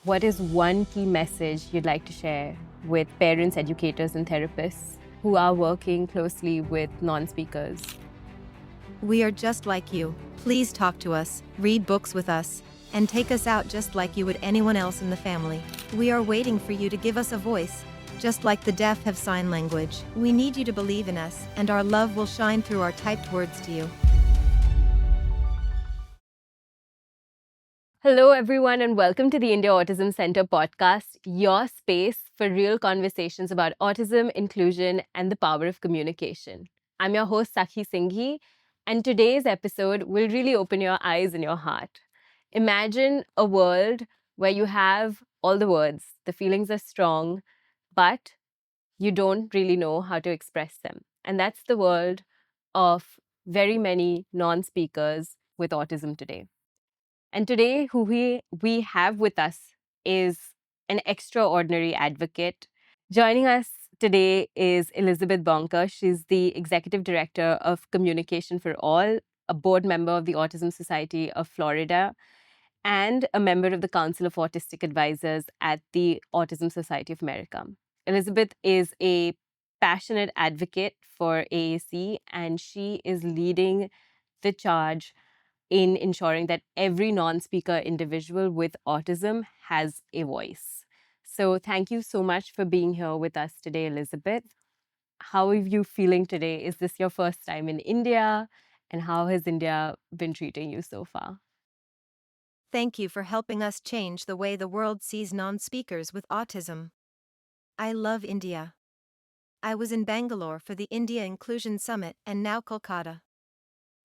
What is one key message you'd like to share with parents, educators, and therapists who are working closely with non-speakers? We are just like you. Please talk to us, read books with us, and take us out just like you would anyone else in the family. We are waiting for you to give us a voice, just like the deaf have sign language. We need you to believe in us, and our love will shine through our typed words to you. Hello, everyone, and welcome to the India Autism Center podcast, your space for real conversations about autism, inclusion, and the power of communication. I'm your host, Sakhi Singhi, and today's episode will really open your eyes and your heart. Imagine a world where you have all the words, the feelings are strong, but you don't really know how to express them. And that's the world of very many non speakers with autism today. And today, who we have with us is an extraordinary advocate. Joining us today is Elizabeth Bonker. She's the Executive Director of Communication for All, a board member of the Autism Society of Florida, and a member of the Council of Autistic Advisors at the Autism Society of America. Elizabeth is a passionate advocate for AAC, and she is leading the charge in ensuring that every non-speaker individual with autism has a voice. So thank you so much for being here with us today, Elizabeth. How are you feeling today? Is this your first time in India? And how has India been treating you so far? Thank you for helping us change the way the world sees non-speakers with autism. I love India. I was in Bangalore for the India Inclusion Summit and now Kolkata.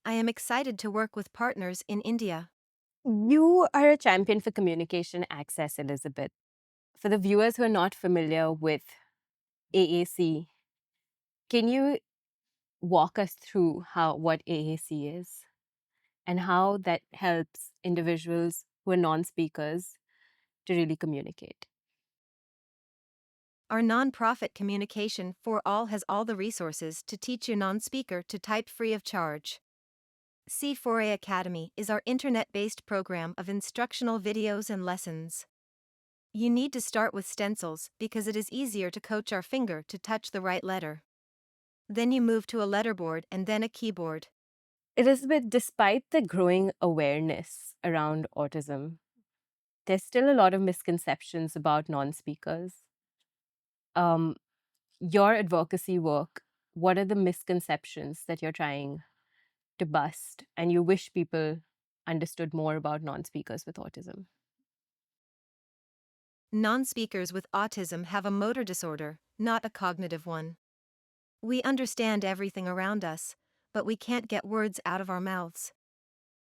I am excited to work with partners in India. You are a champion for communication access, Elizabeth. For the viewers who are not familiar with AAC, can you walk us through what AAC is and how that helps individuals who are non-speakers to really communicate? Our nonprofit Communication for All has all the resources to teach your non-speaker to type free of charge. C4A Academy is our internet-based program of instructional videos and lessons. You need to start with stencils because it is easier to coach our finger to touch the right letter. Then you move to a letterboard and then a keyboard. Elizabeth, despite the growing awareness around autism, there's still a lot of misconceptions about non-speakers. Um, your advocacy work, what are the misconceptions that you're trying to bust and you wish people understood more about non-speakers with autism? Non-speakers with autism have a motor disorder, not a cognitive one. We understand everything around us, but we can't get words out of our mouths.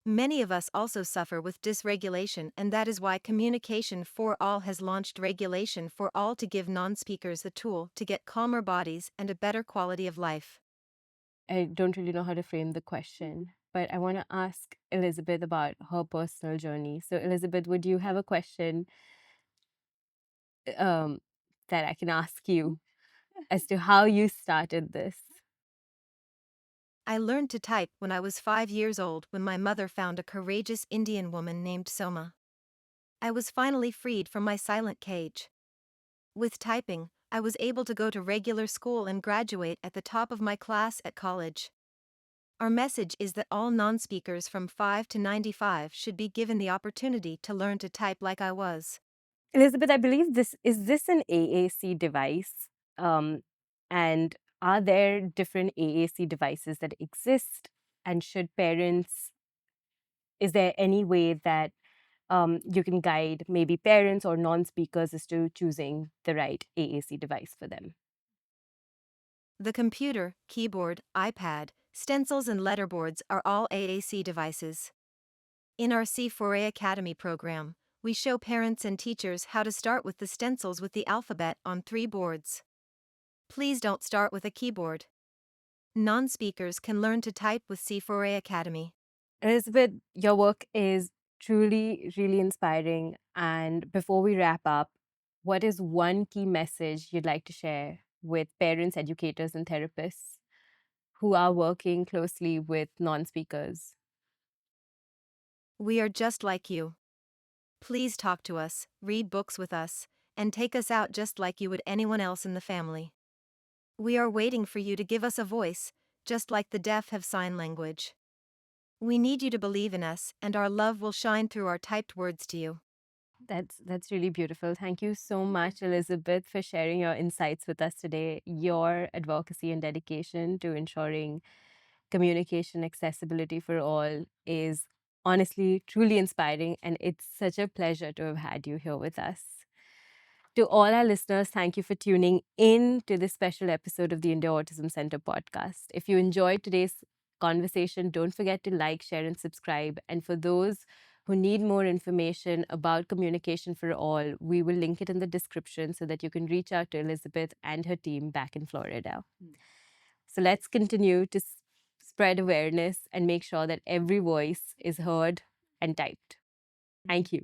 Many of us also suffer with dysregulation, and that is why Communication for All has launched Regulation for All to give non-speakers the tool to get calmer bodies and a better quality of life. I don't really know how to frame the question, but I want to ask Elizabeth about her personal journey. So, Elizabeth, would you have a question um, that I can ask you as to how you started this? I learned to type when I was 5 years old when my mother found a courageous Indian woman named Soma. I was finally freed from my silent cage. With typing, I was able to go to regular school and graduate at the top of my class at college. Our message is that all non-speakers from 5 to 95 should be given the opportunity to learn to type like I was. Elizabeth, I believe this an AAC device? And are there different AAC devices that exist? And should parents, is there any way that you can guide maybe parents or non-speakers as to choosing the right AAC device for them? The computer, keyboard, iPad, stencils and letterboards are all AAC devices. In our C4A Academy program, we show parents and teachers how to start with the stencils with the alphabet on 3 boards. Please don't start with a keyboard. Non-speakers can learn to type with C4A Academy. Elizabeth, your work is truly, really inspiring. And before we wrap up, what is one key message you'd like to share with parents, educators, and therapists who are working closely with non-speakers? We are just like you. Please talk to us, read books with us, and take us out just like you would anyone else in the family. We are waiting for you to give us a voice, just like the deaf have sign language. We need you to believe in us, and our love will shine through our typed words to you. That's really beautiful. Thank you so much, Elizabeth, for sharing your insights with us today. Your advocacy and dedication to ensuring communication accessibility for all is honestly truly inspiring, and it's such a pleasure to have had you here with us. To all our listeners, thank you for tuning in to this special episode of the India Autism Center podcast. If you enjoyed today's conversation, don't forget to like, share, and subscribe. And for those who need more information about communication for all, we will link it in the description so that you can reach out to Elizabeth and her team back in Florida. So let's continue to spread awareness and make sure that every voice is heard and typed. Thank you.